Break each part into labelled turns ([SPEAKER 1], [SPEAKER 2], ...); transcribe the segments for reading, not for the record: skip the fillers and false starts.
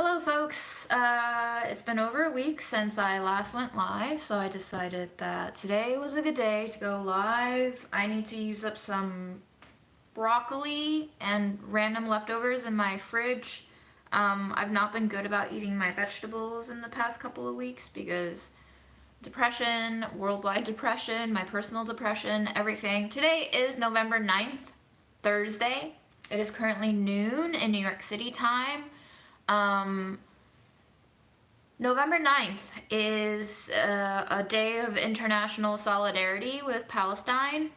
[SPEAKER 1] Hello folks, it's been over a week since I last went live, so I decided that today was a good day to go live. I need to use up some broccoli and random leftovers in my fridge. I've not been good about eating my vegetables in the past couple of weeks because depression, worldwide depression, my personal depression, everything. Today is November 9th, Thursday. It is currently noon in New York City time. November 9th is a day of international solidarity with Palestine,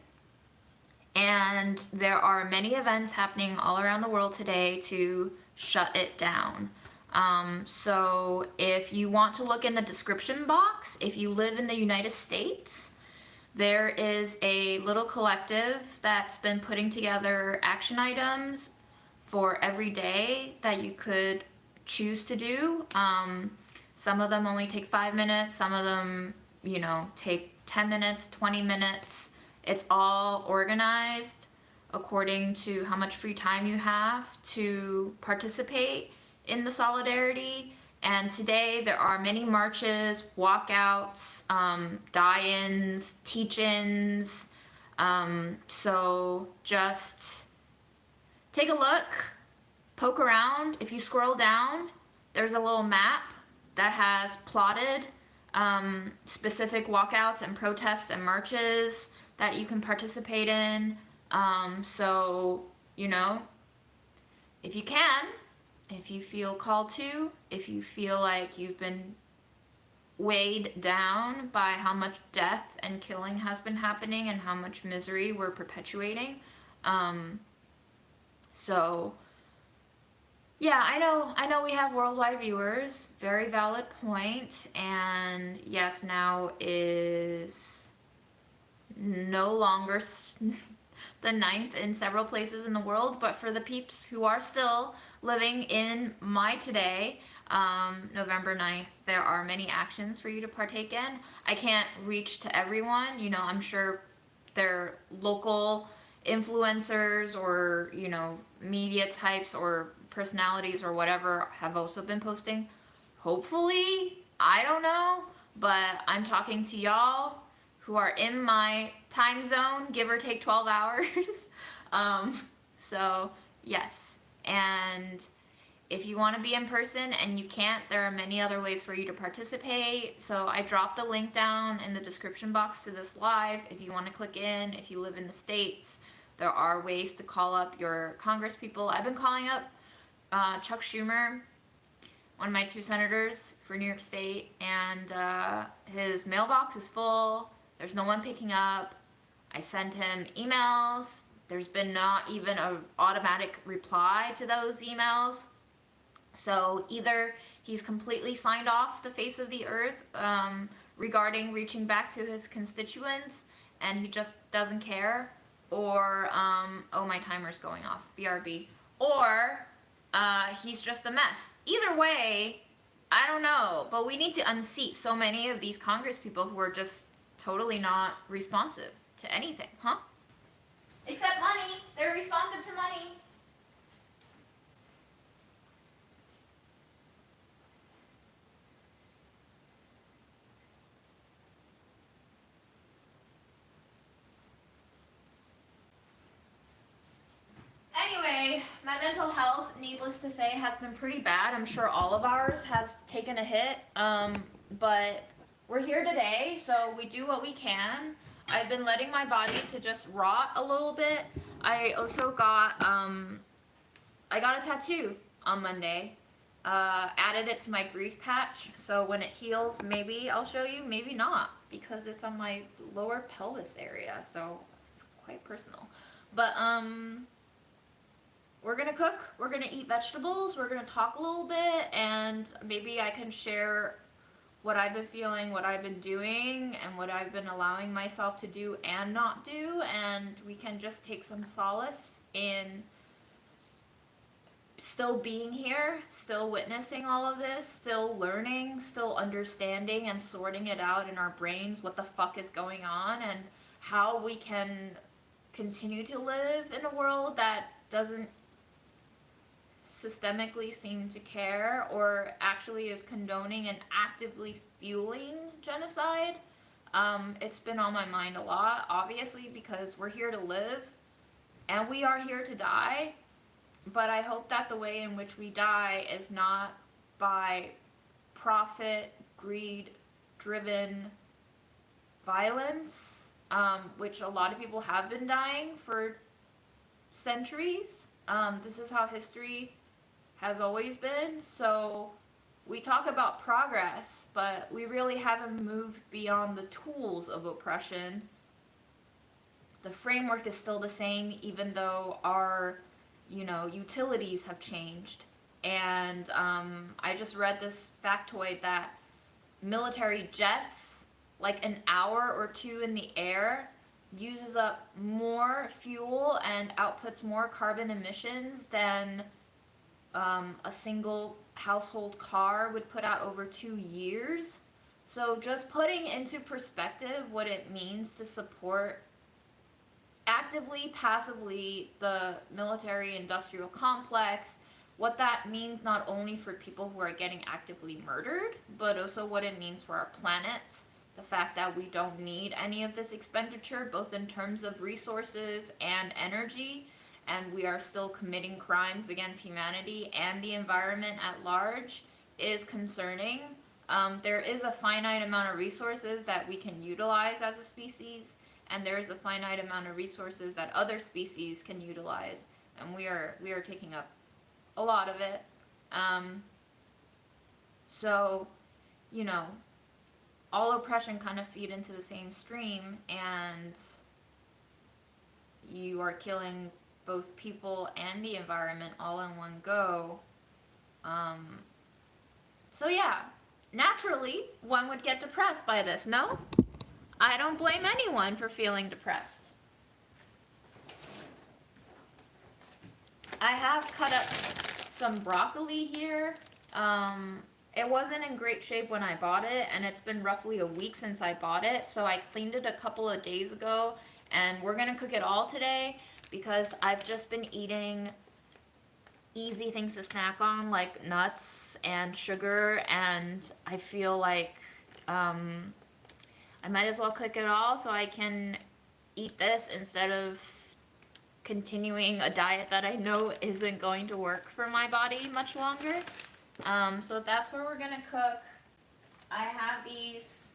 [SPEAKER 1] and there are many events happening all around the world today to shut it down. So if you want to look in the description box, if you live in the United States, there is a little collective that's been putting together action items for every day that you could choose to do. Some of them only take 5 minutes, some of them, take 10 minutes, 20 minutes. It's all organized according to how much free time you have to participate in the solidarity. And today there are many marches, walkouts, die-ins, teach-ins. So just take a look, poke around. If you scroll down, there's a little map that has plotted specific walkouts and protests and marches that you can participate in. So, if you can, if you feel called to, if you feel like you've been weighed down by how much death and killing has been happening and how much misery we're perpetuating. So, yeah, I know we have worldwide viewers. Very valid point. And yes, now is no longer the 9th in several places in the world, but for the peeps who are still living in my today, November 9th, there are many actions for you to partake in. I can't reach to everyone. I'm sure they're local influencers or, media types or personalities or whatever have also been posting. Hopefully, I don't know, but I'm talking to y'all who are in my time zone, give or take 12 hours. So yes, and if you want to be in person and you can't, there are many other ways for you to participate. So I dropped a link down in the description box to this live if you want to click in. If you live in the States, there are ways to call up your Congress people. I've been calling up Chuck Schumer, one of my 2 senators for New York State, and his mailbox is full. There's no one picking up. I send him emails. There's been not even an automatic reply to those emails. So either he's completely signed off the face of the earth regarding reaching back to his constituents and he just doesn't care, or, oh, my timer's going off, BRB, or he's just a mess. Either way, I don't know, but we need to unseat so many of these Congress people who are just totally not responsive to anything, huh? Except money. They're responsive to money. Anyway, my mental health, needless to say, has been pretty bad. I'm sure all of ours has taken a hit, but we're here today, so we do what we can. I've been letting my body to just rot a little bit. I also got, I got a tattoo on Monday. Added it to my grief patch, so when it heals, maybe I'll show you, maybe not, because it's on my lower pelvis area, so it's quite personal. But, we're gonna cook, we're gonna eat vegetables, we're gonna talk a little bit, and maybe I can share what I've been feeling, what I've been doing, and what I've been allowing myself to do and not do, and we can just take some solace in still being here, still witnessing all of this, still learning, still understanding and sorting it out in our brains, what the fuck is going on, and how we can continue to live in a world that doesn't systemically seem to care or actually is condoning and actively fueling genocide. It's been on my mind a lot, obviously, because we're here to live and we are here to die. But I hope that the way in which we die is not by profit, greed driven violence, which a lot of people have been dying for centuries. This is how history has always been. So we talk about progress, but we really haven't moved beyond the tools of oppression. The framework is still the same, even though our, utilities have changed. And I just read this factoid that military jets, like an hour or two in the air, uses up more fuel and outputs more carbon emissions than a single household car would put out over 2 years. So just putting into perspective what it means to support actively, passively the military industrial complex, what that means not only for people who are getting actively murdered, but also what it means for our planet. The fact that we don't need any of this expenditure, both in terms of resources and energy, and we are still committing crimes against humanity and the environment at large, is concerning. There is a finite amount of resources that we can utilize as a species, and there is a finite amount of resources that other species can utilize, and we are taking up a lot of it. So, all oppression kind of feed into the same stream, and you are killing both people and the environment all in one go. So yeah, naturally, one would get depressed by this, no? I don't blame anyone for feeling depressed. I have cut up some broccoli here. It wasn't in great shape when I bought it, and it's been roughly a week since I bought it, so I cleaned it a couple of days ago, and we're gonna cook it all today because I've just been eating easy things to snack on, like nuts and sugar, and I feel like I might as well cook it all so I can eat this instead of continuing a diet that I know isn't going to work for my body much longer. So that's where we're gonna cook. I have these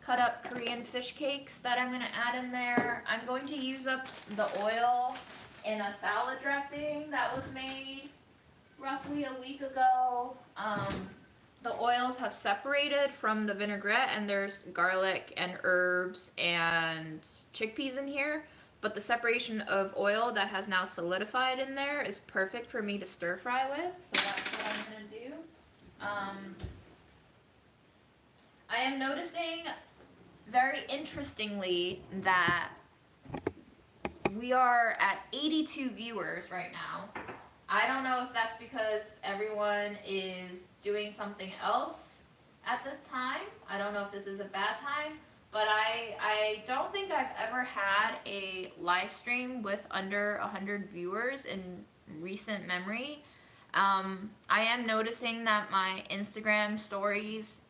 [SPEAKER 1] cut up Korean fish cakes that I'm gonna add in there. I'm going to use up the oil in a salad dressing that was made roughly a week ago. The oils have separated from the vinaigrette, and there's garlic and herbs and chickpeas in here. But the separation of oil that has now solidified in there is perfect for me to stir fry with. So that's what I'm going to do. I am noticing, very interestingly, that we are at 82 viewers right now. I don't know if that's because everyone is doing something else at this time. I don't know if this is a bad time. But I don't think I've ever had a live stream with under 100 viewers in recent memory. I am noticing that my Instagram stories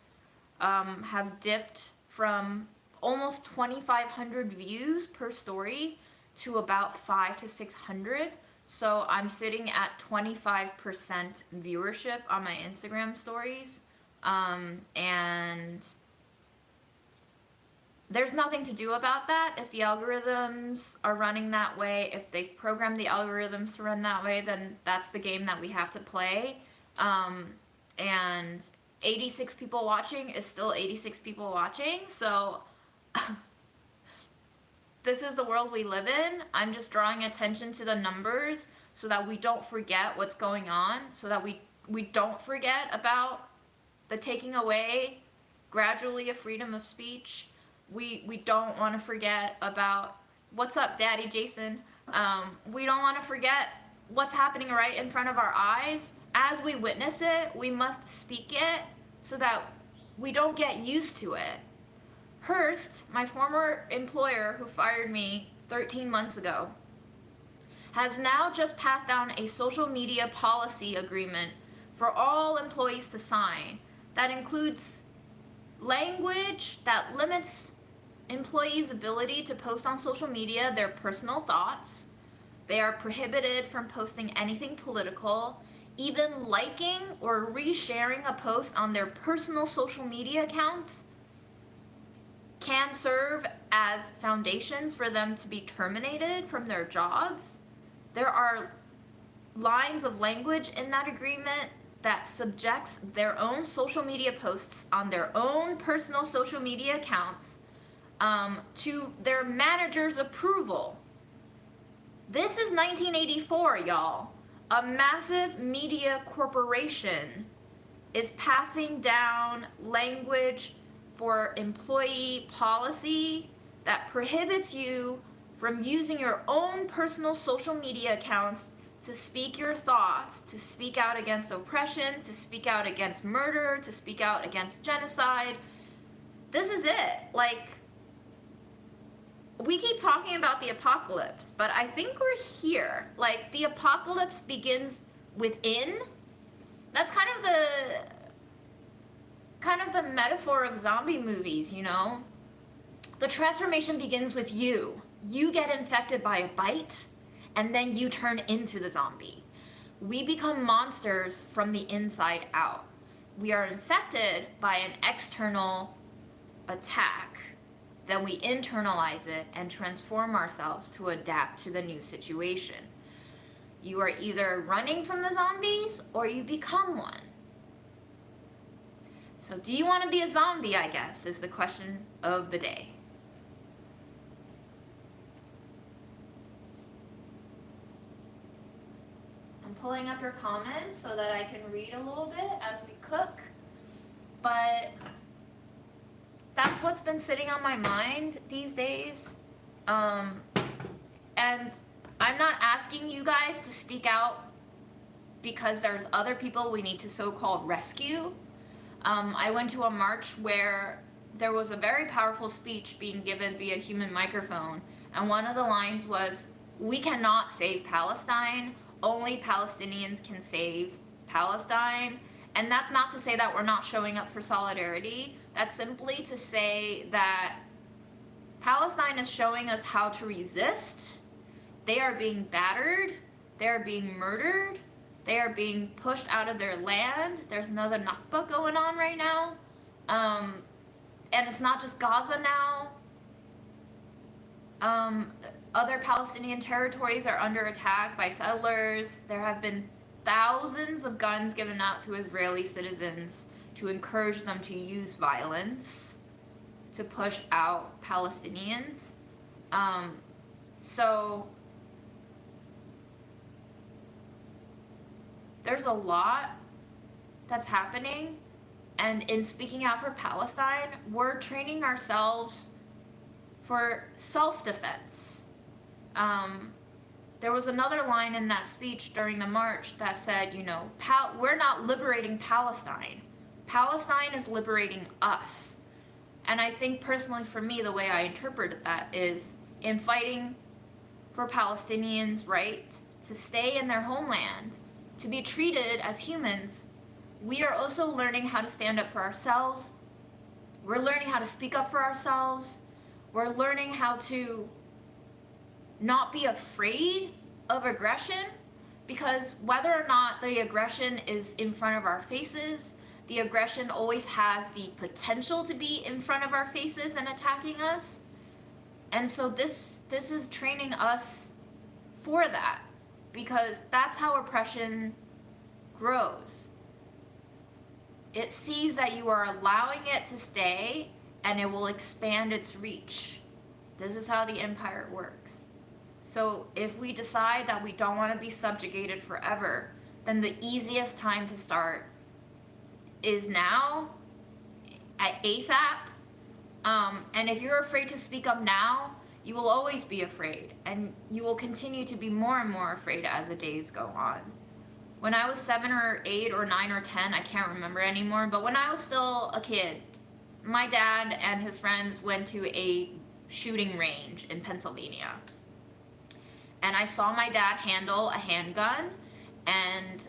[SPEAKER 1] have dipped from almost 2,500 views per story to about 500 to 600. So I'm sitting at 25% viewership on my Instagram stories. And there's nothing to do about that. If the algorithms are running that way, if they've programmed the algorithms to run that way, then that's the game that we have to play. And 86 people watching is still 86 people watching, so this is the world we live in. I'm just drawing attention to the numbers so that we don't forget what's going on, so that we don't forget about the taking away gradually of freedom of speech. We don't want to forget about, what's up, Daddy Jason? We don't want to forget what's happening right in front of our eyes. As we witness it, we must speak it so that we don't get used to it. Hearst, my former employer who fired me 13 months ago, has now just passed down a social media policy agreement for all employees to sign that includes language that limits employees' ability to post on social media their personal thoughts. They are prohibited from posting anything political. Even liking or resharing a post on their personal social media accounts can serve as foundations for them to be terminated from their jobs. There are lines of language in that agreement that subjects their own social media posts on their own personal social media accounts to their manager's approval. This is 1984, y'all. A massive media corporation is passing down language for employee policy that prohibits you from using your own personal social media accounts to speak your thoughts, to speak out against oppression, to speak out against murder, to speak out against genocide. This is it. Like, we keep talking about the apocalypse, but I think we're here. Like, the apocalypse begins within. That's kind of the metaphor of zombie movies, you know? The transformation begins with you. You get infected by a bite, and then you turn into the zombie. We become monsters from the inside out. We are infected by an external attack. Then we internalize it and transform ourselves to adapt to the new situation. You are either running from the zombies or you become one. So do you want to be a zombie, I guess, is the question of the day. I'm pulling up your comments so that I can read a little bit as we cook. But that's what's been sitting on my mind these days. And I'm not asking you guys to speak out because there's other people we need to so-called rescue. I went to a march where there was a very powerful speech being given via human microphone, and one of the lines was, "We cannot save Palestine, only Palestinians can save Palestine." And that's not to say that we're not showing up for solidarity. That's simply to say that Palestine is showing us how to resist. They are being battered. They are being murdered. They are being pushed out of their land. There's another Nakba going on right now. And it's not just Gaza now. Other Palestinian territories are under attack by settlers. There have been thousands of guns given out to Israeli citizens to encourage them to use violence to push out Palestinians. So there's a lot that's happening, and in speaking out for Palestine, we're training ourselves for self-defense. There was another line in that speech during the march that said, you know, we're not liberating Palestine. Palestine is liberating us. And I think personally for me, the way I interpreted that is, in fighting for Palestinians' right to stay in their homeland, to be treated as humans, we are also learning how to stand up for ourselves. We're learning how to speak up for ourselves. We're learning how to not be afraid of aggression, because whether or not the aggression is in front of our faces, the aggression always has the potential to be in front of our faces and attacking us. And so this is training us for that, because that's how oppression grows. It sees that you are allowing it to stay, and it will expand its reach. This is how the empire works. So if we decide that we don't want to be subjugated forever, then the easiest time to start is now, at ASAP. And if you're afraid to speak up now, you will always be afraid, and you will continue to be more and more afraid as the days go on. When I was 7 or 8 or 9 or 10, I can't remember anymore, but when I was still a kid, my dad and his friends went to a shooting range in Pennsylvania. And I saw my dad handle a handgun and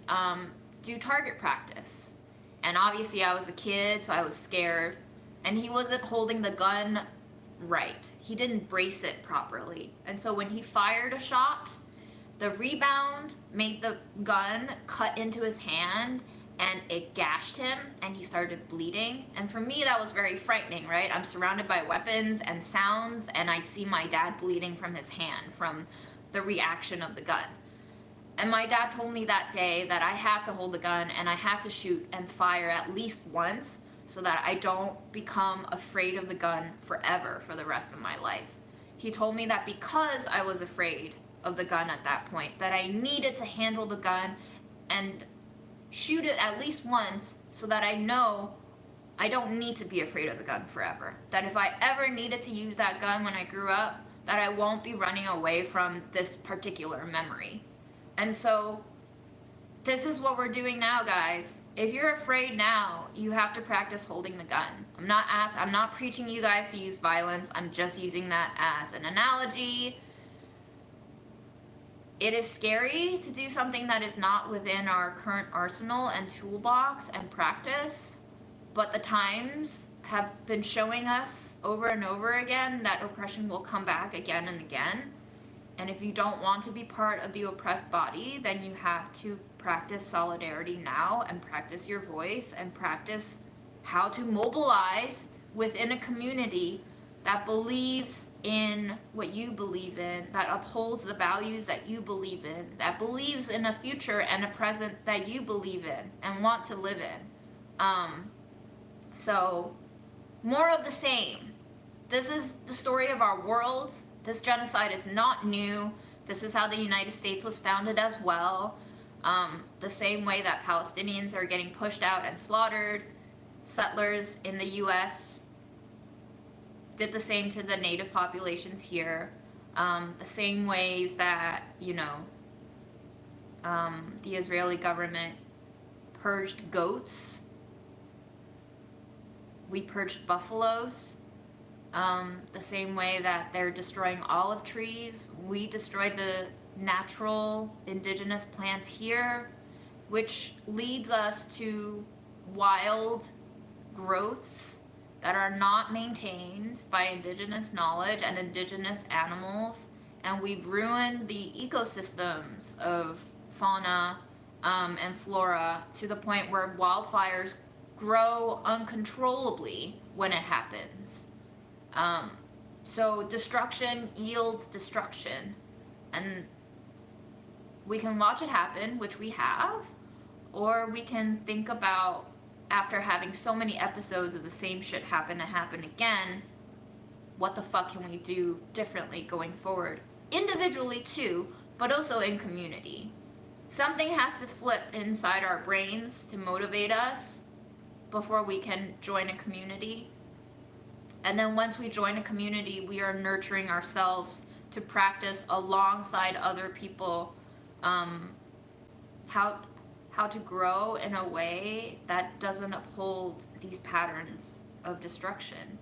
[SPEAKER 1] do target practice. And obviously I was a kid, so I was scared. And he wasn't holding the gun right. He didn't brace it properly. And so when he fired a shot, the rebound made the gun cut into his hand and it gashed him and he started bleeding. And for me, that was very frightening, right? I'm surrounded by weapons and sounds and I see my dad bleeding from his hand from the reaction of the gun. And my dad told me that day that I had to hold the gun and I had to shoot and fire at least once so that I don't become afraid of the gun forever for the rest of my life. He told me that because I was afraid of the gun at that point, that I needed to handle the gun and shoot it at least once so that I know I don't need to be afraid of the gun forever. That if I ever needed to use that gun when I grew up, that I won't be running away from this particular memory. And so this is what we're doing now, guys. If you're afraid now, you have to practice holding the gun. I'm not preaching you guys to use violence. I'm just using that as an analogy. It is scary to do something that is not within our current arsenal and toolbox and practice, but the times have been showing us over and over again that oppression will come back again and again. And if you don't want to be part of the oppressed body, then you have to practice solidarity now and practice your voice and practice how to mobilize within a community that believes in what you believe in, that upholds the values that you believe in, that believes in a future and a present that you believe in and want to live in. So more of the same. This is the story of our world. This genocide is not new. This is how the United States was founded as well. The same way that Palestinians are getting pushed out and slaughtered, settlers in the US did the same to the native populations here. The same ways that, the Israeli government purged goats. We purged buffaloes. The same way that they're destroying olive trees. We destroyed the natural indigenous plants here, which leads us to wild growths that are not maintained by indigenous knowledge and indigenous animals, and we've ruined the ecosystems of fauna and flora to the point where wildfires grow uncontrollably when it happens. So destruction yields destruction, and we can watch it happen, which we have, or we can think about, after having so many episodes of the same shit happen and happen again, what the fuck can we do differently going forward? Individually too, but also in community. Something has to flip inside our brains to motivate us before we can join a community. And then once we join a community, we are nurturing ourselves to practice alongside other people how to grow in a way that doesn't uphold these patterns of destruction.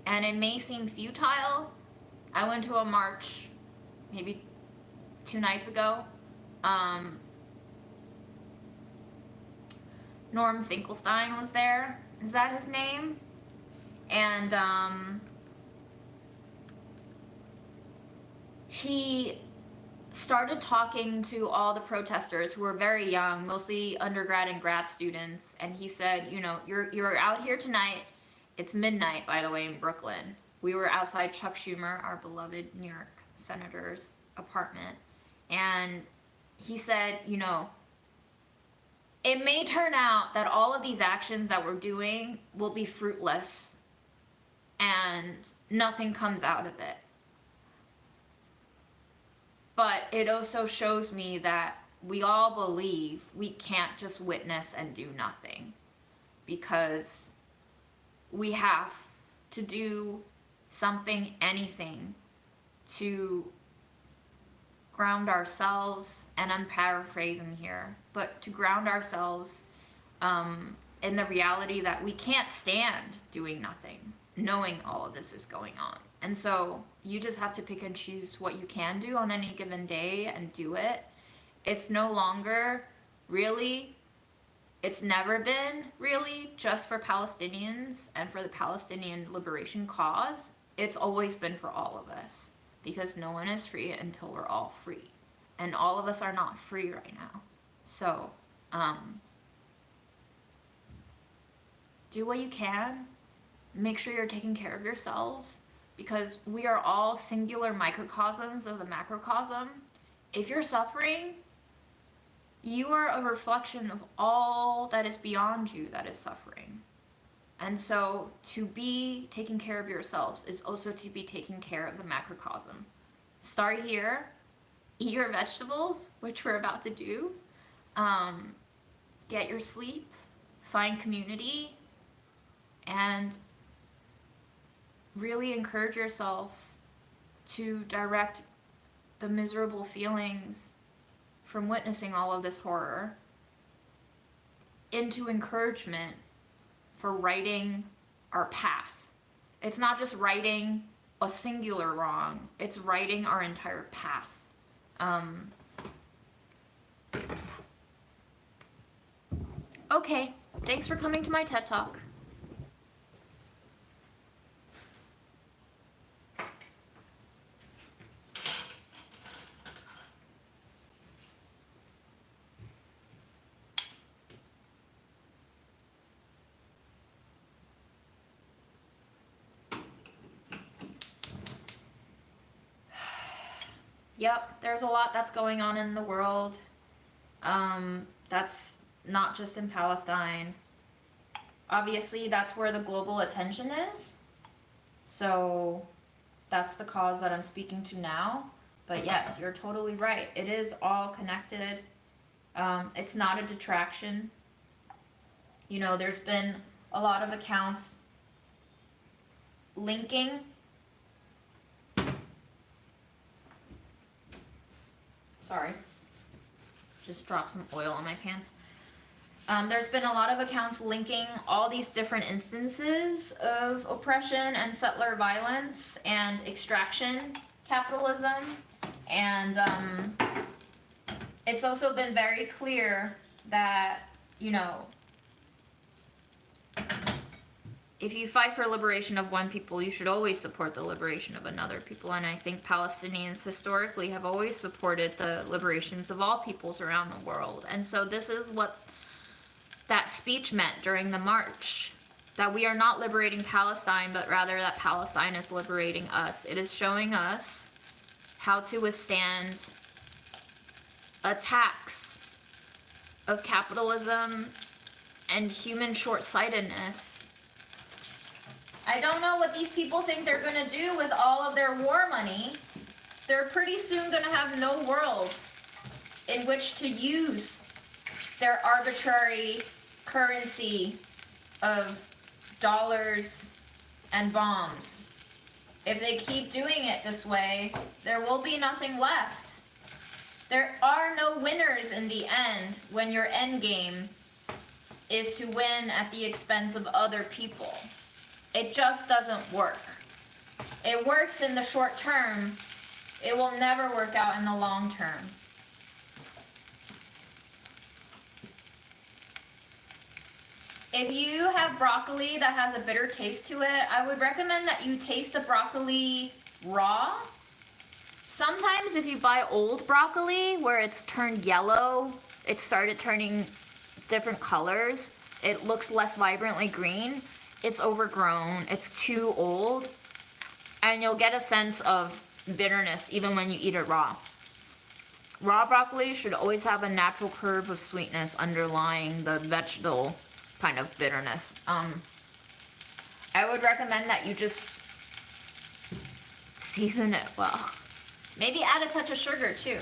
[SPEAKER 1] And it may seem futile. I went to a march maybe 2 nights ago. Norm Finkelstein was there. Is that his name? And he started talking to all the protesters who were very young, mostly undergrad and grad students, and he said, you're out here tonight. It's midnight, by the way, in Brooklyn. We were outside Chuck Schumer, our beloved New York senator's apartment, and he said, it may turn out that all of these actions that we're doing will be fruitless and nothing comes out of it. But it also shows me that we all believe we can't just witness and do nothing, because we have to do something, anything, to ground ourselves, and I'm paraphrasing here, but to ground ourselves in the reality that we can't stand doing nothing, knowing all of this is going on. And so you just have to pick and choose what you can do on any given day and do it. It's no longer really, it's never been really just for Palestinians and for the Palestinian liberation cause. It's always been for all of us, because no one is free until we're all free. And all of us are not free right now. So, do what you can. Make sure you're taking care of yourselves, because we are all singular microcosms of the macrocosm. If you're suffering, you are a reflection of all that is beyond you that is suffering. And so to be taking care of yourselves is also to be taking care of the macrocosm. Start here, eat your vegetables, which we're about to do. Get your sleep, find community, and really encourage yourself to direct the miserable feelings from witnessing all of this horror into encouragement for righting our path. It's not just righting a singular wrong, it's righting our entire path. Okay, thanks for coming to my TED Talk. Yep, there's a lot that's going on in the world. That's not just in Palestine. Obviously, that's where the global attention is. So that's the cause that I'm speaking to now. But yes, you're totally right. It is all connected. It's not a detraction. You know, there's been a lot of accounts linking sorry, just dropped some oil on my pants. There's been a lot of accounts linking all these different instances of oppression and settler violence and extraction capitalism. And it's also been very clear that, you know, if you fight for liberation of one people, you should always support the liberation of another people. And I think Palestinians historically have always supported the liberations of all peoples around the world. And so this is what that speech meant during the march, that we are not liberating Palestine, but rather that Palestine is liberating us. It is showing us how to withstand attacks of capitalism and human short-sightedness. I don't know what these people think they're going to do with all of their war money. They're pretty soon going to have no world in which to use their arbitrary currency of dollars and bombs. If they keep doing it this way, there will be nothing left. There are no winners in the end when your end game is to win at the expense of other people. It just doesn't work. It works in the short term. It will never work out in the long term. If you have broccoli that has a bitter taste to it, I would recommend that you taste the broccoli raw. Sometimes if you buy old broccoli where it's turned yellow, it started turning different colors, it looks less vibrantly green, it's overgrown, it's too old, and you'll get a sense of bitterness even when you eat it raw. Raw broccoli should always have a natural curve of sweetness underlying the vegetable kind of bitterness. I would recommend that you just season it well. Maybe add a touch of sugar too.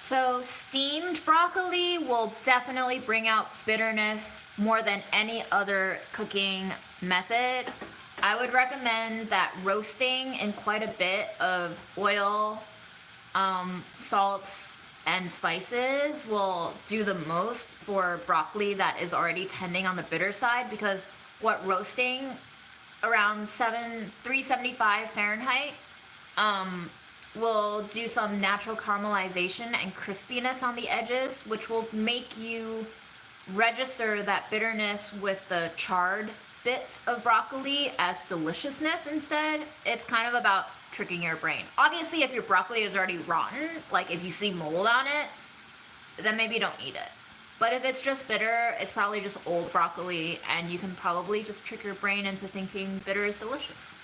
[SPEAKER 1] So steamed broccoli will definitely bring out bitterness more than any other cooking method. I would recommend that roasting in quite a bit of oil, salts, and spices will do the most for broccoli that is already tending on the bitter side, because what roasting around 375 Fahrenheit will do some natural caramelization and crispiness on the edges, which will make you register that bitterness with the charred bits of broccoli as deliciousness instead. It's kind of about tricking your brain. Obviously, if your broccoli is already rotten, like if you see mold on it, then maybe don't eat it. But if it's just bitter, it's probably just old broccoli, and you can probably just trick your brain into thinking bitter is delicious.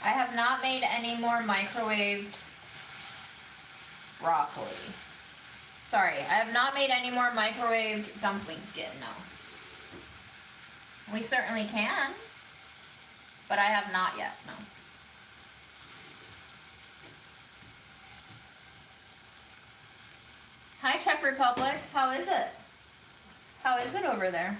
[SPEAKER 1] I have not made any more microwaved broccoli. Sorry, I have not made any more microwaved dumpling skin, no. We certainly can, but I have not yet, no. Hi, Czech Republic. How is it? How is it over there?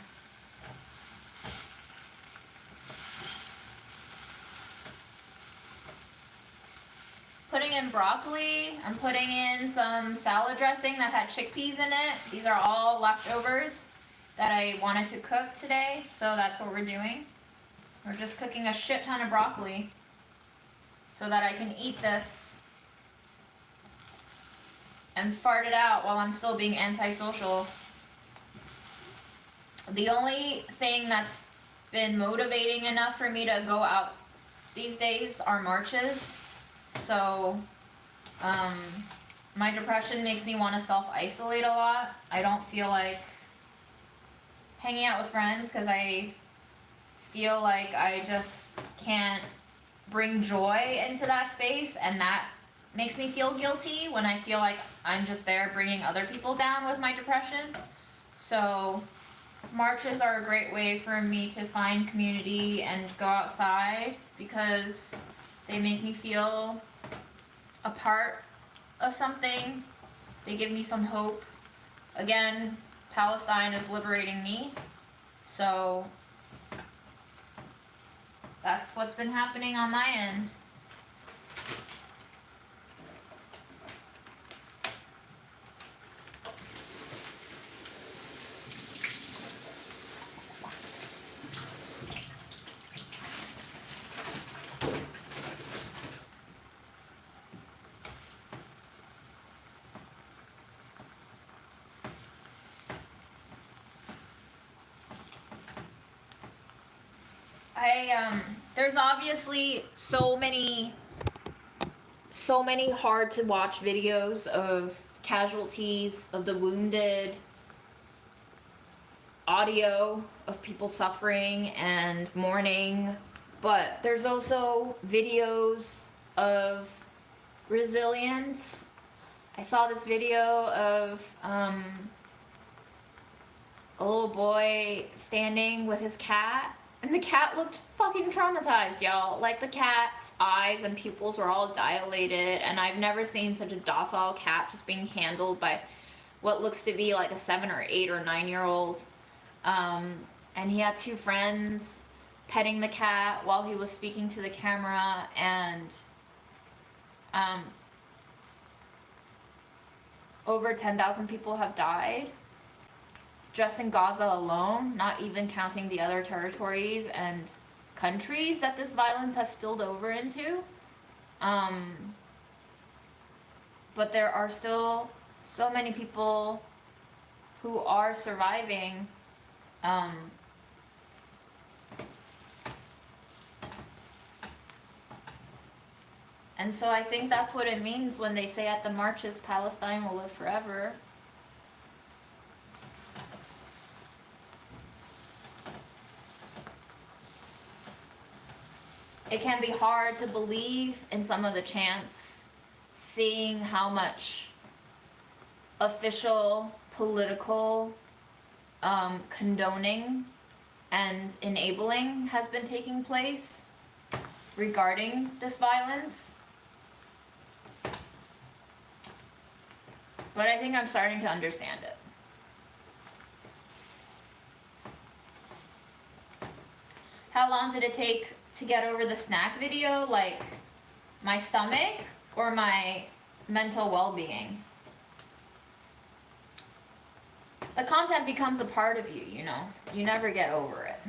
[SPEAKER 1] Putting in broccoli. I'm putting in some salad dressing that had chickpeas in it. These are all leftovers that I wanted to cook today, so that's what we're doing. We're just cooking a shit ton of broccoli so that I can eat this and fart it out while I'm still being antisocial. The only thing that's been motivating enough for me to go out these days are marches. So, my depression makes me want to self-isolate a lot. I don't feel like hanging out with friends because I feel like I just can't bring joy into that space, and that makes me feel guilty when I feel like I'm just there bringing other people down with my depression. So, marches are a great way for me to find community and go outside because they make me feel a part of something. They give me some hope. Again, Palestine is liberating me. So that's what's been happening on my end. There's obviously so many hard to watch videos of casualties, of the wounded, audio of people suffering and mourning, but there's also videos of resilience. I saw this video of a little boy standing with his cat, and the cat looked fucking traumatized, y'all. Like, the cat's eyes and pupils were all dilated, and I've never seen such a docile cat just being handled by what looks to be like a 7 or 8 or 9-year-old. And he had 2 friends petting the cat while he was speaking to the camera, and over 10,000 people have died just in Gaza alone, not even counting the other territories and countries that this violence has spilled over into. But there are still so many people who are surviving. And so I think that's what it means when they say at the marches, Palestine will live forever. It can be hard to believe in some of the chants seeing how much official political condoning and enabling has been taking place regarding this violence. But I think I'm starting to understand it. How long did it take to get over the snack video? Like, my stomach or my mental well-being? The content becomes a part of you, you know? You never get over it.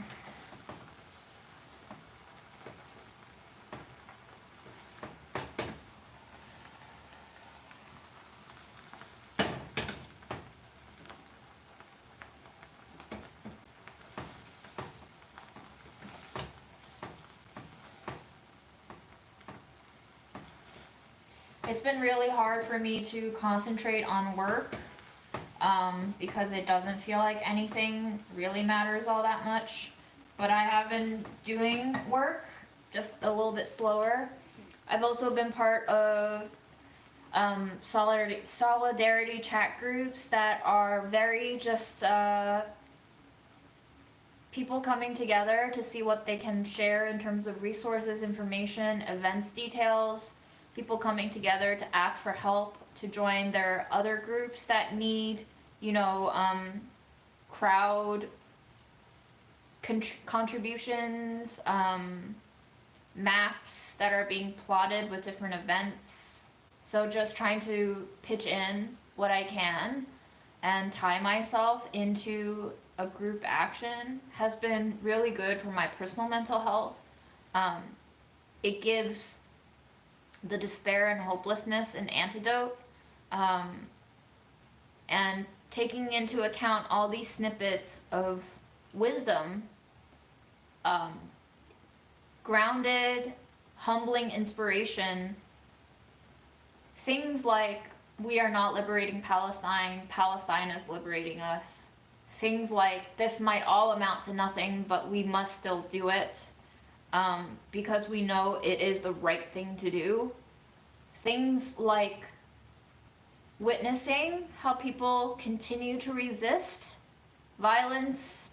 [SPEAKER 1] It's been really hard for me to concentrate on work because it doesn't feel like anything really matters all that much. But I have been doing work, just a little bit slower. I've also been part of solidarity chat groups that are very just people coming together to see what they can share in terms of resources, information, events details. People coming together to ask for help, to join their other groups that need, you know, crowd contributions, maps that are being plotted with different events. So just trying to pitch in what I can and tie myself into a group action has been really good for my personal mental health. It gives the despair and hopelessness an antidote, and taking into account all these snippets of wisdom, grounded, humbling inspiration, things like we are not liberating Palestine, Palestine is liberating us, things like this might all amount to nothing, but we must still do it. Because we know it is the right thing to do. Things like witnessing how people continue to resist violence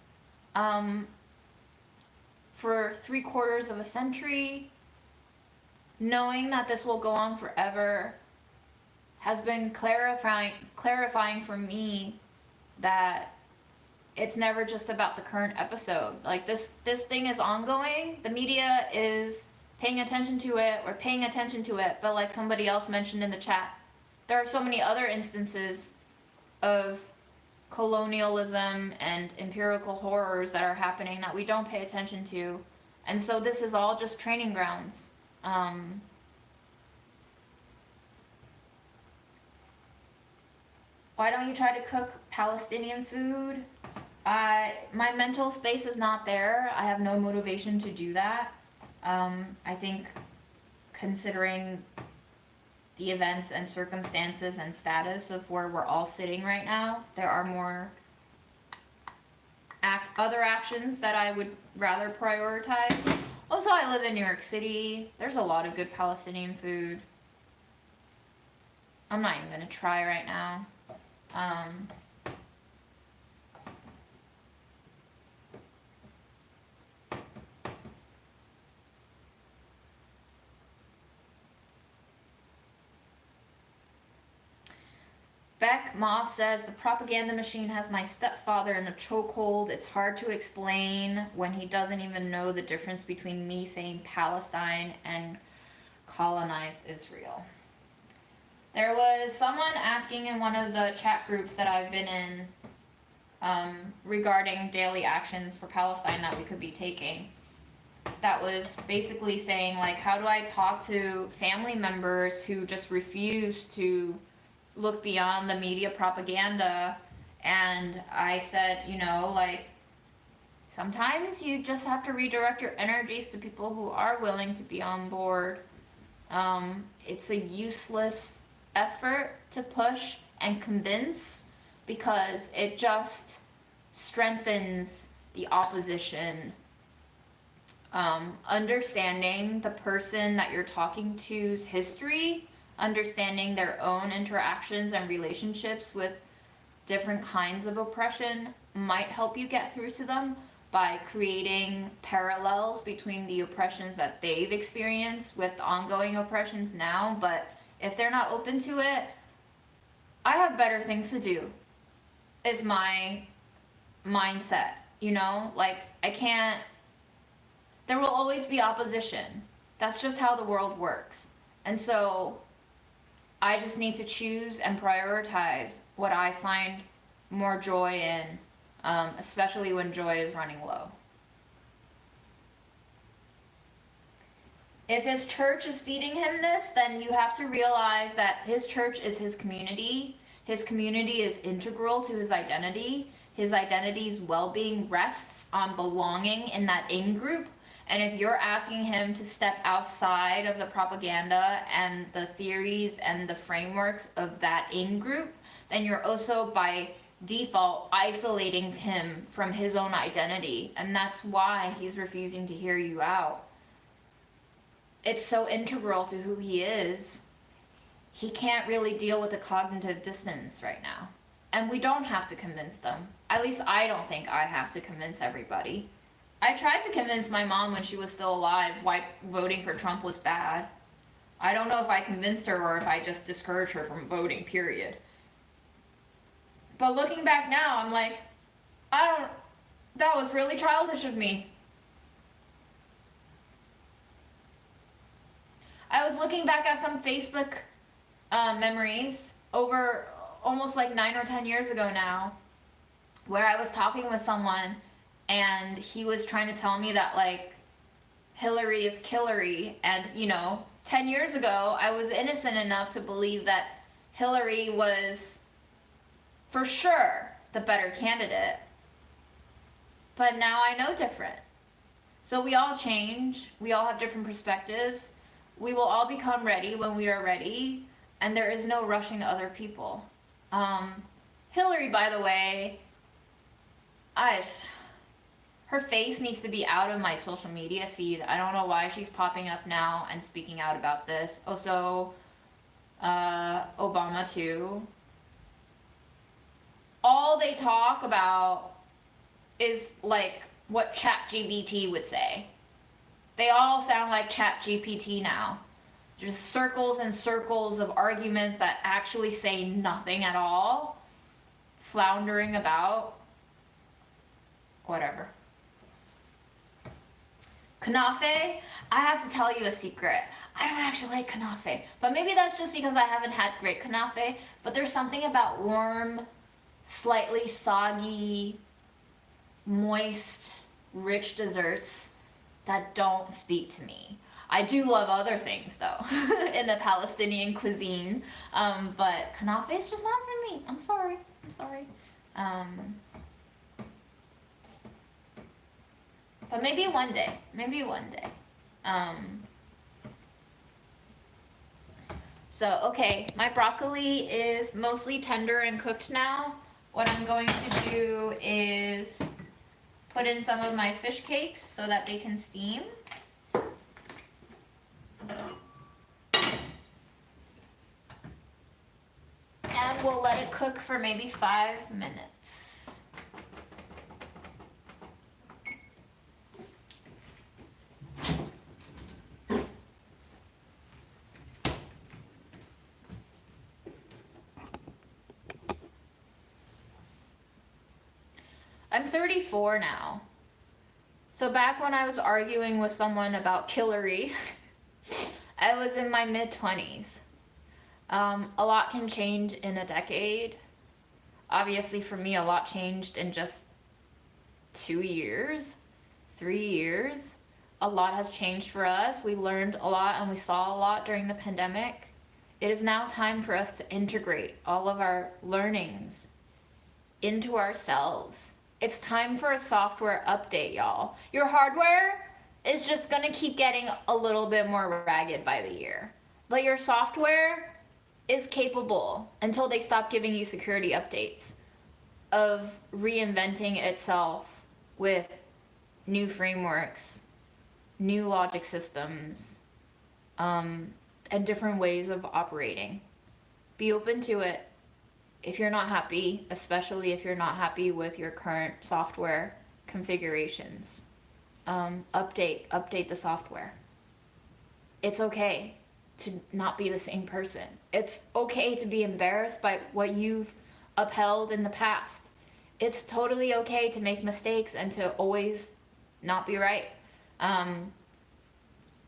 [SPEAKER 1] for 3/4 of a century, knowing that this will go on forever, has been clarifying for me that it's never just about the current episode. Like this thing is ongoing. The media is paying attention to it. We're paying attention to it. But like somebody else mentioned in the chat, there are so many other instances of colonialism and empirical horrors that are happening that we don't pay attention to. And so this is all just training grounds. Why don't you try to cook Palestinian food? My mental space is not there. I have no motivation to do that. I think considering the events and circumstances and status of where we're all sitting right now, there are more other actions that I would rather prioritize. Also, I live in New York City. There's a lot of good Palestinian food. I'm not even gonna try right now. Beck Moss says, the propaganda machine has my stepfather in a chokehold. It's hard to explain when he doesn't even know the difference between me saying Palestine and colonized Israel. There was someone asking in one of the chat groups that I've been in regarding daily actions for Palestine that we could be taking. That was basically saying, like, how do I talk to family members who just refuse to look beyond the media propaganda? And I said, you know, like, sometimes you just have to redirect your energies to people who are willing to be on board. It's a useless effort to push and convince because it just strengthens the opposition. Understanding the person that you're talking to's history, understanding their own interactions and relationships with different kinds of oppression might help you get through to them by creating parallels between the oppressions that they've experienced with ongoing oppressions now. But if they're not open to it, I have better things to do, is my mindset, you know? Like, I can't, there will always be opposition. That's just how the world works. And so I just need to choose and prioritize what I find more joy in, especially when joy is running low. If his church is feeding him this, then you have to realize that his church is his community. His community is integral to his identity. His identity's well-being rests on belonging in that in-group. And if you're asking him to step outside of the propaganda and the theories and the frameworks of that in-group, then you're also by default isolating him from his own identity. And that's why he's refusing to hear you out. It's so integral to who he is. He can't really deal with the cognitive dissonance right now. And we don't have to convince them. At least I don't think I have to convince everybody. I tried to convince my mom when she was still alive why voting for Trump was bad. I don't know if I convinced her or if I just discouraged her from voting, period. But looking back now, I'm like, that was really childish of me. I was looking back at some Facebook memories over almost like 9 or 10 years ago now, where I was talking with someone and he was trying to tell me that, like, Hillary is killery. And, you know, 10 years ago, I was innocent enough to believe that Hillary was for sure the better candidate. But now I know different. So we all change. We all have different perspectives. We will all become ready when we are ready. And there is no rushing to other people. Hillary, by the way, her face needs to be out of my social media feed. I don't know why she's popping up now and speaking out about this. Also, Obama too. All they talk about is like what ChatGPT would say. They all sound like ChatGPT now. Just circles and circles of arguments that actually say nothing at all. Floundering about. Whatever. Kanafe, I have to tell you a secret. I don't actually like kanafe, but maybe that's just because I haven't had great kanafe, but there's something about warm, slightly soggy, moist, rich desserts that don't speak to me. I do love other things though, in the Palestinian cuisine, but kanafe is just not for me. I'm sorry. But maybe one day. So, okay, my broccoli is mostly tender and cooked now. What I'm going to do is put in some of my fish cakes so that they can steam. And we'll let it cook for maybe 5 minutes. I'm 34 now. So back when I was arguing with someone about killery, I was in my mid-20s. A lot can change in a decade. Obviously for me, a lot changed in just 2 years, 3 years. A lot has changed for us. We learned a lot and we saw a lot during the pandemic. It is now time for us to integrate all of our learnings into ourselves. It's time for a software update, y'all. Your hardware is just gonna keep getting a little bit more ragged by the year. But your software is capable, until they stop giving you security updates, of reinventing itself with new frameworks, new logic systems, and and different ways of operating. Be open to it. If you're not happy, especially if you're not happy with your current software configurations, update the software. It's okay to not be the same person. It's okay to be embarrassed by what you've upheld in the past. It's totally okay to make mistakes and to always not be right.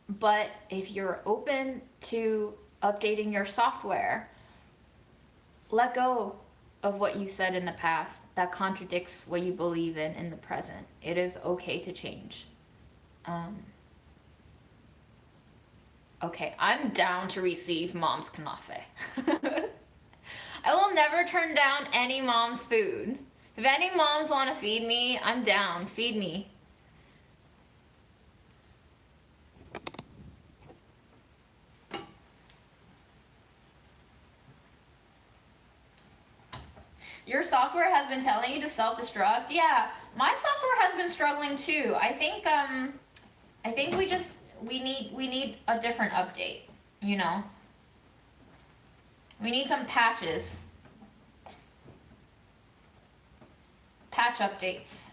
[SPEAKER 1] But if you're open to updating your software, let go of what you said in the past that contradicts what you believe in the present. It is okay to change. Okay, I'm down to receive mom's knafe. I will never turn down any mom's food. If any moms want to feed me, I'm down. Feed me. Your software has been telling you to self-destruct? Yeah, my software has been struggling too. I think we need a different update, you know? We need some patches. Patch updates.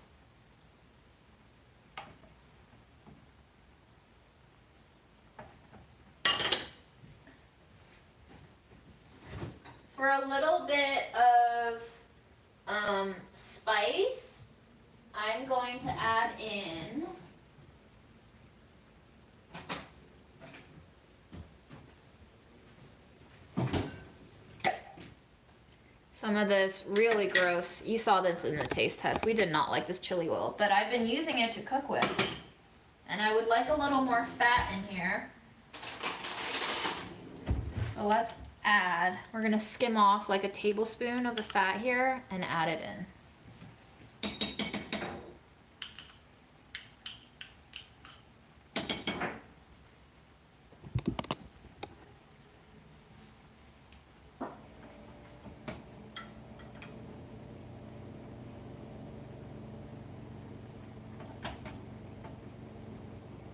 [SPEAKER 1] For a little bit of spice, I'm going to add in some of this really gross, you saw this in the taste test, we did not like this chili oil, but I've been using it to cook with. And I would like a little more fat in here. So let's add, we're gonna skim off like a tablespoon of the fat here and add it in.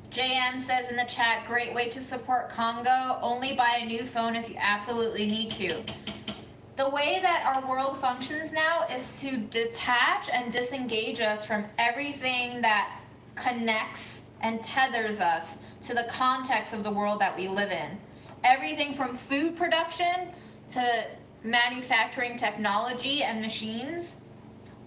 [SPEAKER 1] JM says in the chat, great way to support Congo. Only buy a new phone if you absolutely need to. The way that our world functions now is to detach and disengage us from everything that connects and tethers us to the context of the world that we live in. Everything from food production to manufacturing technology and machines.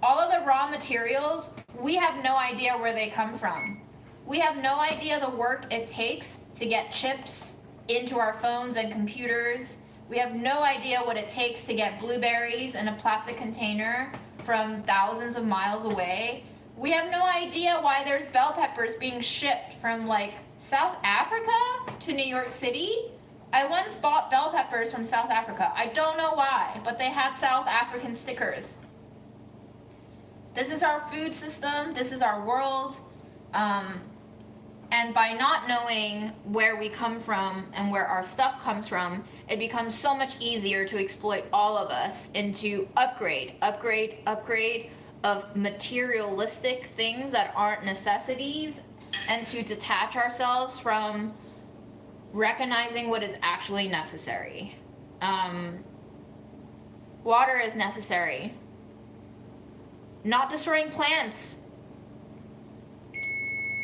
[SPEAKER 1] All of the raw materials, we have no idea where they come from. We have no idea the work it takes to get chips into our phones and computers. We have no idea what it takes to get blueberries in a plastic container from thousands of miles away. We have no idea why there's bell peppers being shipped from like South Africa to New York City. I once bought bell peppers from South Africa. I don't know why, but they had South African stickers. This is our food system. This is our world. And by not knowing where we come from and where our stuff comes from, it becomes so much easier to exploit all of us into upgrade of materialistic things that aren't necessities, and to detach ourselves from recognizing what is actually necessary. Water is necessary. Not destroying plants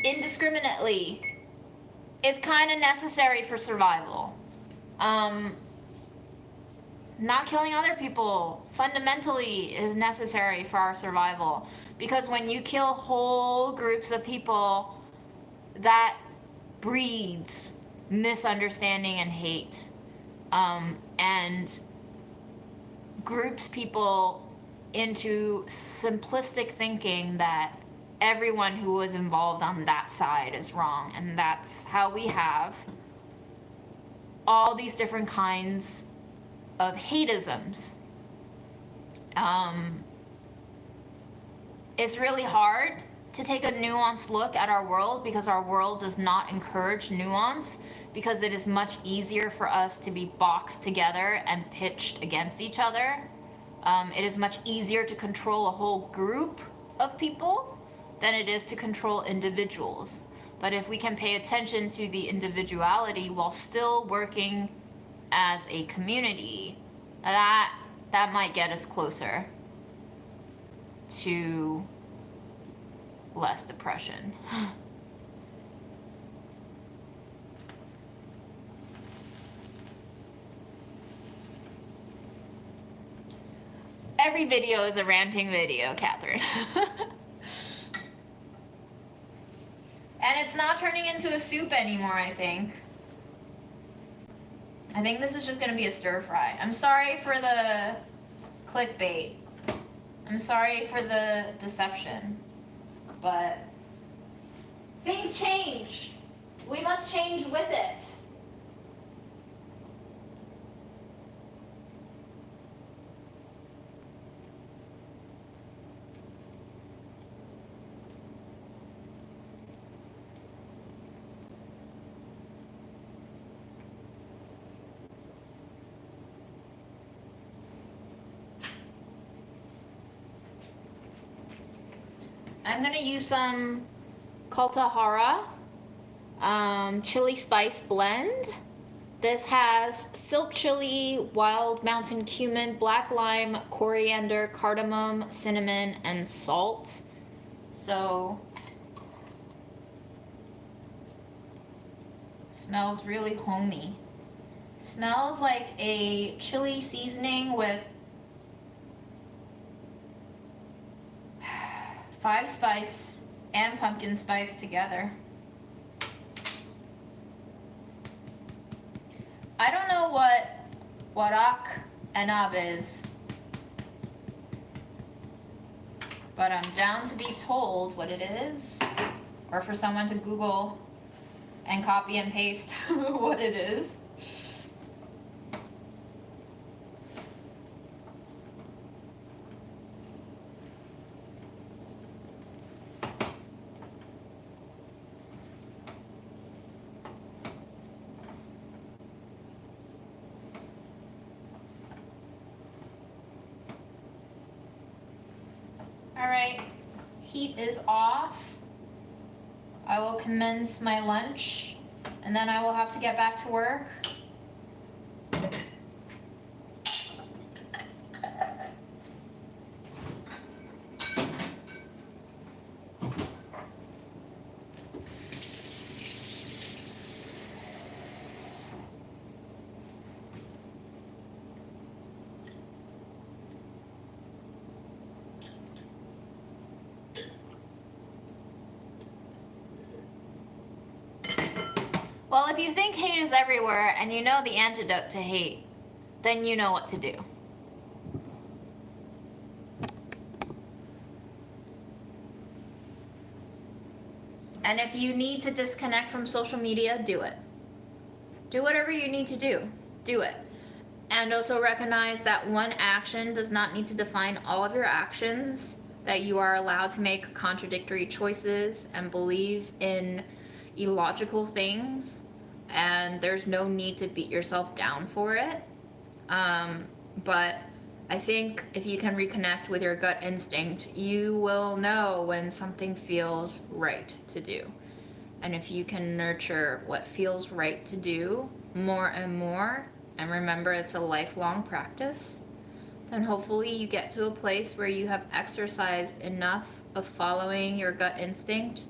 [SPEAKER 1] indiscriminately is kind of necessary for survival. Not killing other people fundamentally is necessary for our survival, because when you kill whole groups of people, that breeds misunderstanding and hate, and groups people into simplistic thinking that everyone who was involved on that side is wrong. And that's how we have all these different kinds of hateisms. It's really hard to take a nuanced look at our world, because our world does not encourage nuance, because it is much easier for us to be boxed together and pitched against each other. It is much easier to control a whole group of people than it is to control individuals. But if we can pay attention to the individuality while still working as a community, that might get us closer to less depression. Every video is a ranting video, Catherine. And it's not turning into a soup anymore, I think. I think this is just gonna be a stir fry. I'm sorry for the clickbait. I'm sorry for the deception. But things change. We must change with it. I'm gonna use some Cultahara chili spice blend. This has silk chili, wild mountain cumin, black lime, coriander, cardamom, cinnamon, and salt. So, smells really homey. Smells like a chili seasoning with 5 spice and pumpkin spice together. I don't know what warak enab is, but I'm down to be told what it is, or for someone to Google and copy and paste what it is. Alright, heat is off. I will commence my lunch, and then I will have to get back to work. Well, if you think hate is everywhere and you know the antidote to hate, then you know what to do. And if you need to disconnect from social media, do it. Do whatever you need to do. Do it. And also recognize that one action does not need to define all of your actions, that you are allowed to make contradictory choices and believe in illogical things, and there's no need to beat yourself down for it. But I think if you can reconnect with your gut instinct, you will know when something feels right to do. And if you can nurture what feels right to do more and more, and remember it's a lifelong practice, then hopefully you get to a place where you have exercised enough of following your gut instinct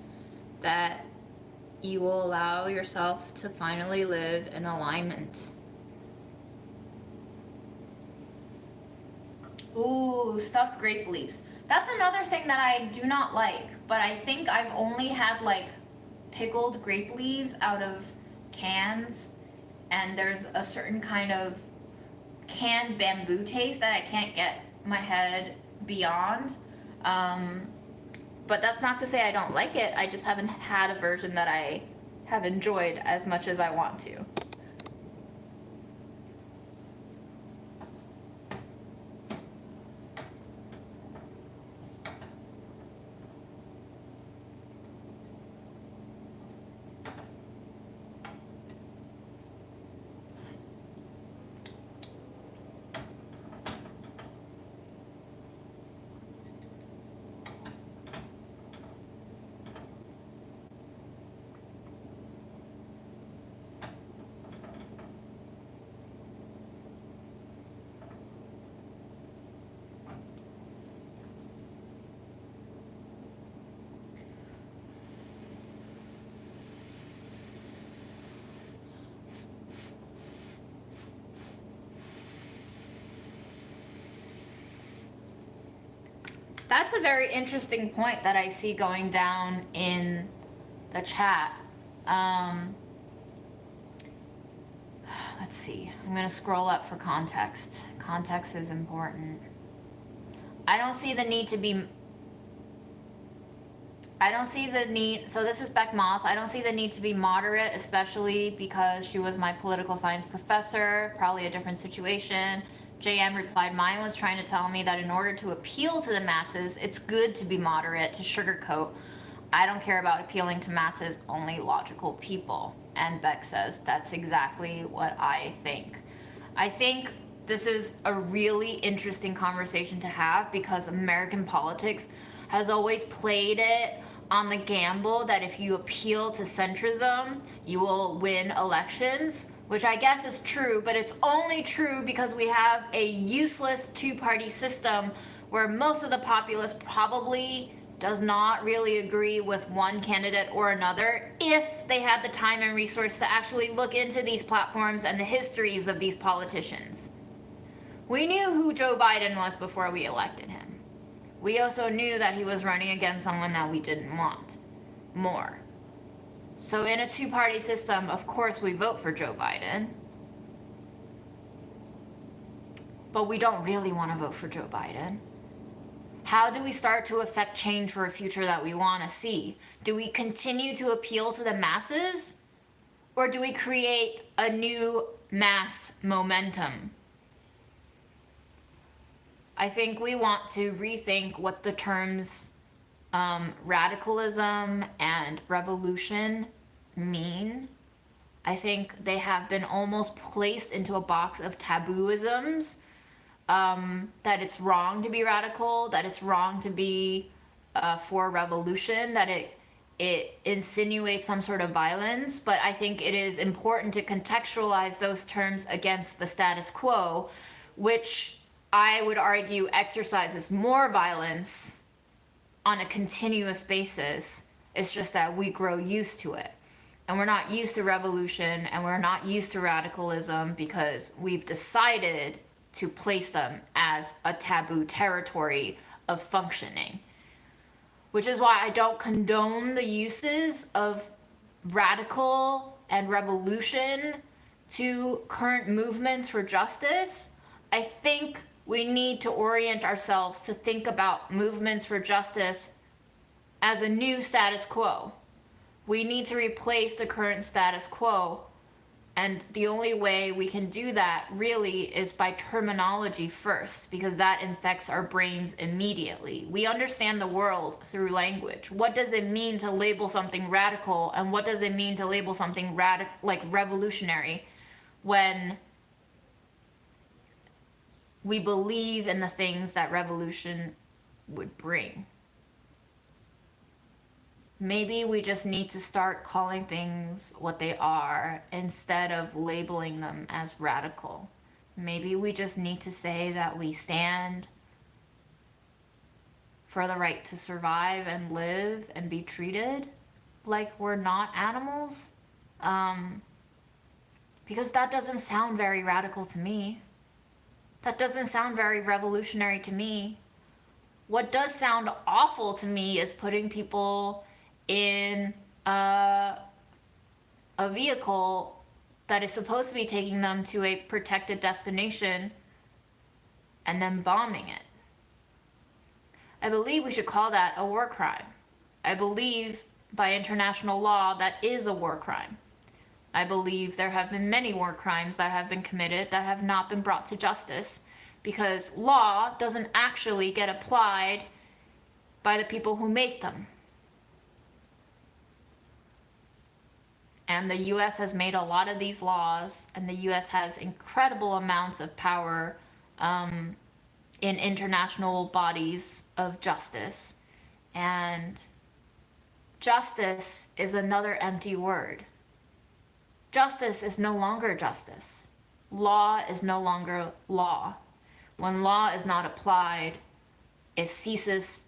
[SPEAKER 1] that you will allow yourself to finally live in alignment. Ooh, stuffed grape leaves. That's another thing that I do not like, but I think I've only had like pickled grape leaves out of cans, and there's a certain kind of canned bamboo taste that I can't get my head beyond. But that's not to say I don't like it, I just haven't had a version that I have enjoyed as much as I want to. That's a very interesting point that I see going down in the chat. Let's see. I'm going to scroll up for context. Context is important. I don't see the need to be. I don't see the need. So this is Beck Moss. I don't see the need to be moderate, especially because she was my political science professor. Probably a different situation. JM replied, mine was trying to tell me that in order to appeal to the masses, it's good to be moderate, to sugarcoat. I don't care about appealing to masses, only logical people. And Beck says, that's exactly what I think. I think this is a really interesting conversation to have because American politics has always played it on the gamble that if you appeal to centrism, you will win elections, which I guess is true, but it's only true because we have a useless two-party system where most of the populace probably does not really agree with one candidate or another if they had the time and resource to actually look into these platforms and the histories of these politicians. We knew who Joe Biden was before we elected him. We also knew that he was running against someone that we didn't want more. So in a two-party system, of course we vote for Joe Biden. But we don't really want to vote for Joe Biden. How do we start to affect change for a future that we want to see? Do we continue to appeal to the masses? Or do we create a new mass momentum? I think we want to rethink what the terms radicalism and revolution mean. I think they have been almost placed into a box of tabooisms, that it's wrong to be radical, that it's wrong to be for revolution, that it insinuates some sort of violence. But I think it is important to contextualize those terms against the status quo, which I would argue exercises more violence on a continuous basis. It's just that we grow used to it. And we're not used to revolution, and we're not used to radicalism because we've decided to place them as a taboo territory of functioning. Which is why I don't condone the uses of radical and revolution to current movements for justice. I think we need to orient ourselves to think about movements for justice as a new status quo. We need to replace the current status quo. And the only way we can do that really is by terminology first, because that infects our brains immediately. We understand the world through language. What does it mean to label something radical, and what does it mean to label something like revolutionary when we believe in the things that revolution would bring? Maybe we just need to start calling things what they are instead of labeling them as radical. Maybe we just need to say that we stand for the right to survive and live and be treated like we're not animals. Because that doesn't sound very radical to me. That doesn't sound very revolutionary to me. What does sound awful to me is putting people in a vehicle that is supposed to be taking them to a protected destination and then bombing it. I believe we should call that a war crime. I believe by international law that is a war crime. I believe there have been many war crimes that have been committed that have not been brought to justice because law doesn't actually get applied by the people who make them. And the US has made a lot of these laws, and the US has incredible amounts of power in international bodies of justice. And justice is another empty word. Justice is no longer justice. Law is no longer law. When law is not applied, it ceases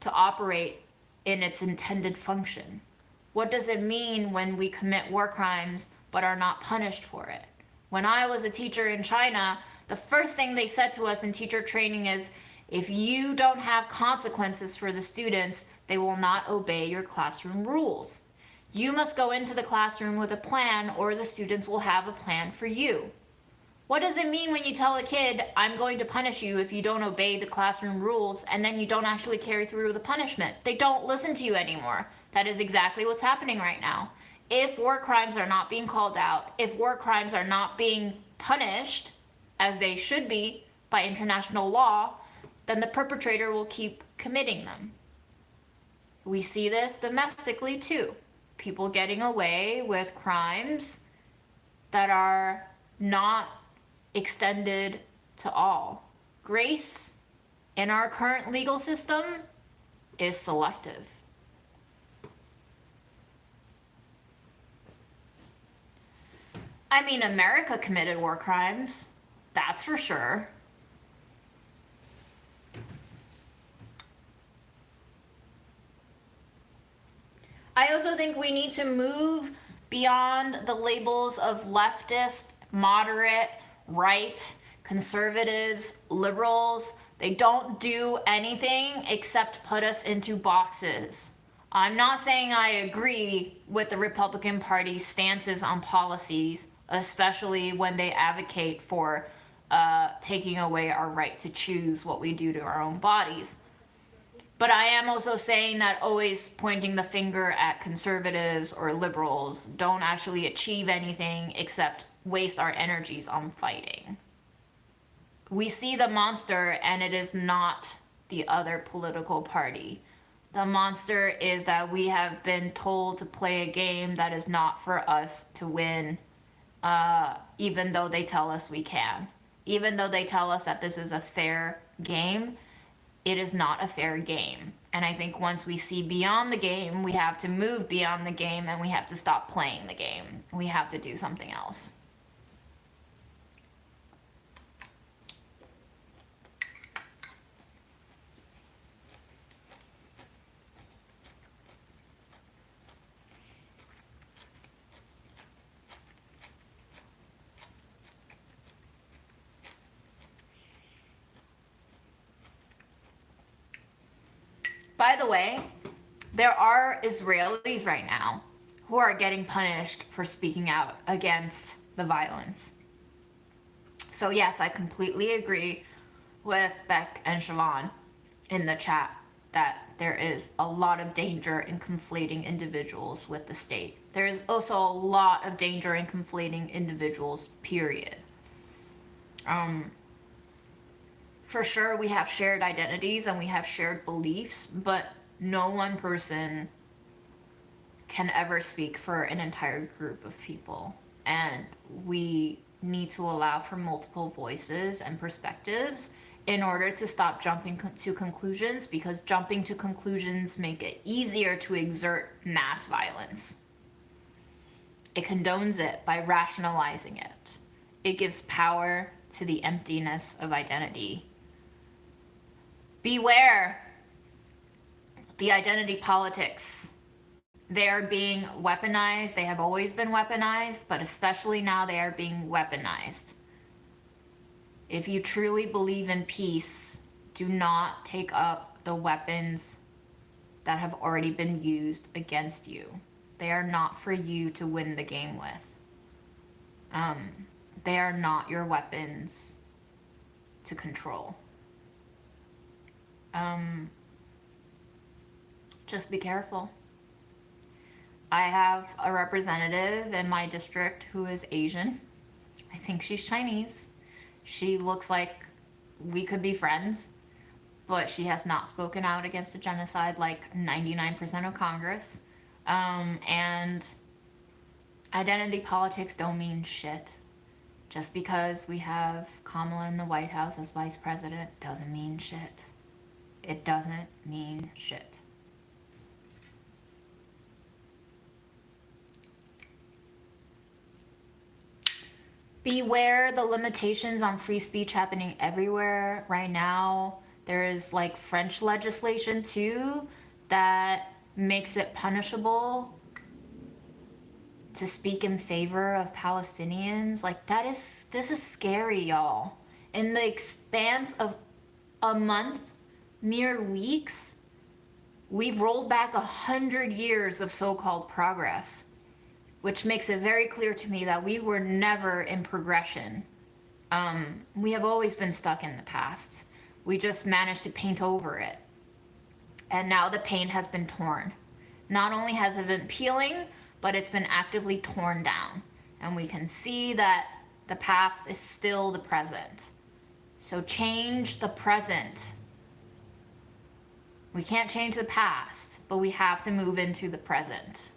[SPEAKER 1] to operate in its intended function. What does it mean when we commit war crimes but are not punished for it? When I was a teacher in China, the first thing they said to us in teacher training is, If you don't have consequences for the students, they will not obey your classroom rules. You must go into the classroom with a plan, or the students will have a plan for you. What does it mean when you tell a kid, I'm going to punish you if you don't obey the classroom rules, and then you don't actually carry through with the punishment? They don't listen to you anymore. That is exactly what's happening right now. If war crimes are not being called out, if war crimes are not being punished, as they should be by international law, then the perpetrator will keep committing them. We see this domestically too. People getting away with crimes that are not extended to all. Grace in our current legal system is selective. I mean, America committed war crimes, that's for sure. I also think we need to move beyond the labels of leftist, moderate, right, conservatives, liberals. They don't do anything except put us into boxes. I'm not saying I agree with the Republican Party's stances on policies, especially when they advocate for taking away our right to choose what we do to our own bodies. But I am also saying that always pointing the finger at conservatives or liberals don't actually achieve anything except waste our energies on fighting. We see the monster, and it is not the other political party. The monster is that we have been told to play a game that is not for us to win, even though they tell us we can. Even though they tell us that this is a fair game, it is not a fair game. And I think once we see beyond the game, we have to move beyond the game, and we have to stop playing the game. We have to do something else. By the way, there are Israelis right now who are getting punished for speaking out against the violence. So yes, I completely agree with Beck and Siobhan in the chat that there is a lot of danger in conflating individuals with the state. There is also a lot of danger in conflating individuals, period. For sure, we have shared identities and we have shared beliefs, but no one person can ever speak for an entire group of people. And we need to allow for multiple voices and perspectives in order to stop jumping to conclusions, because jumping to conclusions make it easier to exert mass violence. It condones it by rationalizing it. It gives power to the emptiness of identity. Beware the identity politics. They are being weaponized. They have always been weaponized, but especially now they are being weaponized. If you truly believe in peace, do not take up the weapons that have already been used against you. They are not for you to win the game with. They are not your weapons to control. Just be careful. I have a representative in my district who is Asian. I think she's Chinese. She looks like we could be friends, but she has not spoken out against the genocide like 99% of Congress. And identity politics don't mean shit. Just because we have Kamala in the White House as vice president doesn't mean shit. It doesn't mean shit. Beware the limitations on free speech happening everywhere right now. There is like French legislation too that makes it punishable to speak in favor of Palestinians. Like this is scary, y'all. In the expanse of a month, mere weeks, we've rolled back 100 years of so-called progress, which makes it very clear to me that we were never in progression. We have always been stuck in the past. We just managed to paint over it. And now the paint has been torn. Not only has it been peeling, but it's been actively torn down. And we can see that the past is still the present. So change the present. We can't change the past, but we have to move into the present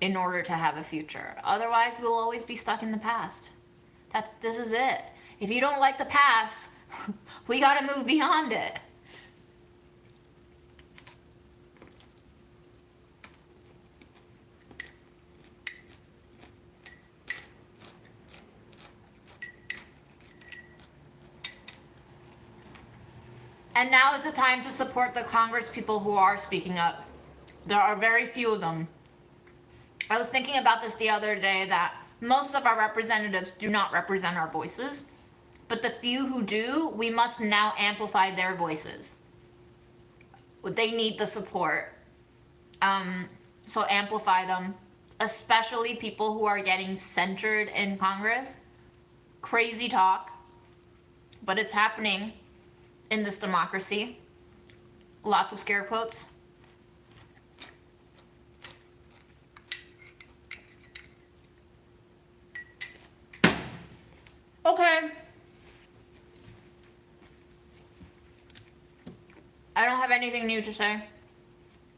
[SPEAKER 1] in order to have a future. Otherwise, we'll always be stuck in the past. This is it. If you don't like the past, we gotta move beyond it. And now is the time to support the Congress people who are speaking up. There are very few of them. I was thinking about this the other day, that most of our representatives do not represent our voices, but the few who do, we must now amplify their voices. They need the support. So amplify them, especially people who are getting censured in Congress. Crazy talk, but it's happening in this democracy. Lots of scare quotes. Okay. I don't have anything new to say,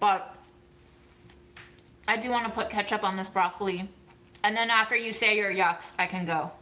[SPEAKER 1] but I do want to put ketchup on this broccoli. And then after you say your yucks, I can go.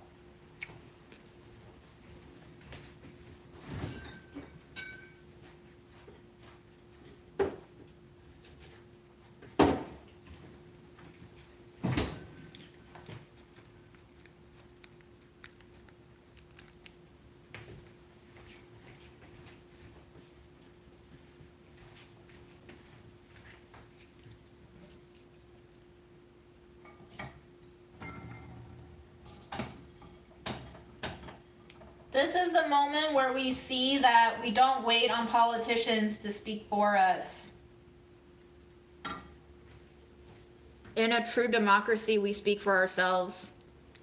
[SPEAKER 1] This is the moment where we see that we don't wait on politicians to speak for us. In a true democracy, we speak for ourselves,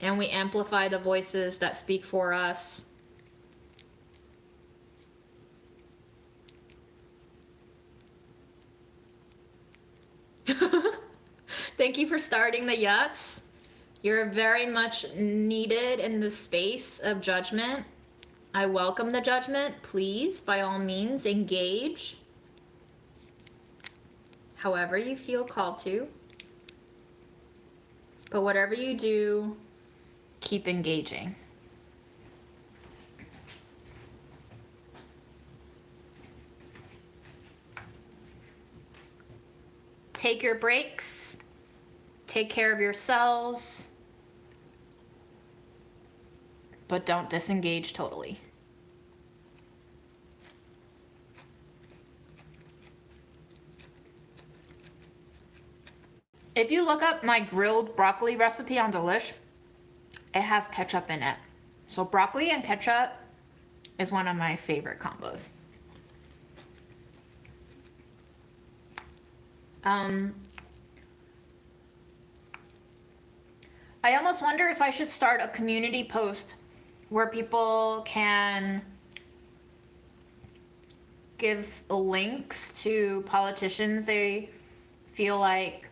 [SPEAKER 1] and we amplify the voices that speak for us. Thank you for starting the yucks. You're very much needed in the space of judgment. I welcome the judgment. Please, by all means, engage however you feel called to. But whatever you do, keep engaging. Take your breaks. Take care of yourselves. But don't disengage totally. If you look up my grilled broccoli recipe on Delish, it has ketchup in it. So broccoli and ketchup is one of my favorite combos. I almost wonder if I should start a community post where people can give links to politicians they feel like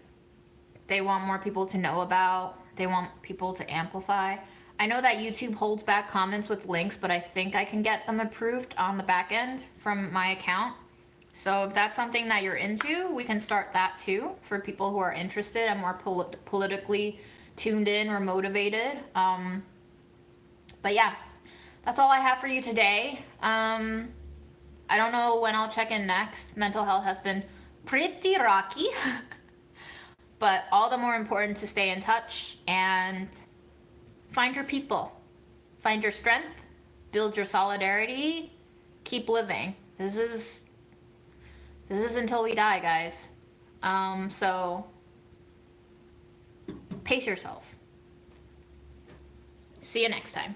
[SPEAKER 1] they want more people to know about, they want people to amplify. I know that YouTube holds back comments with links, but I think I can get them approved on the back end from my account. So if that's something that you're into, we can start that too for people who are interested and more politically tuned in or motivated. But yeah, that's all I have for you today. I don't know when I'll check in next. Mental health has been pretty rocky. But all the more important to stay in touch and find your people. Find your strength, build your solidarity, keep living. This is until we die, guys. So pace yourselves. See you next time.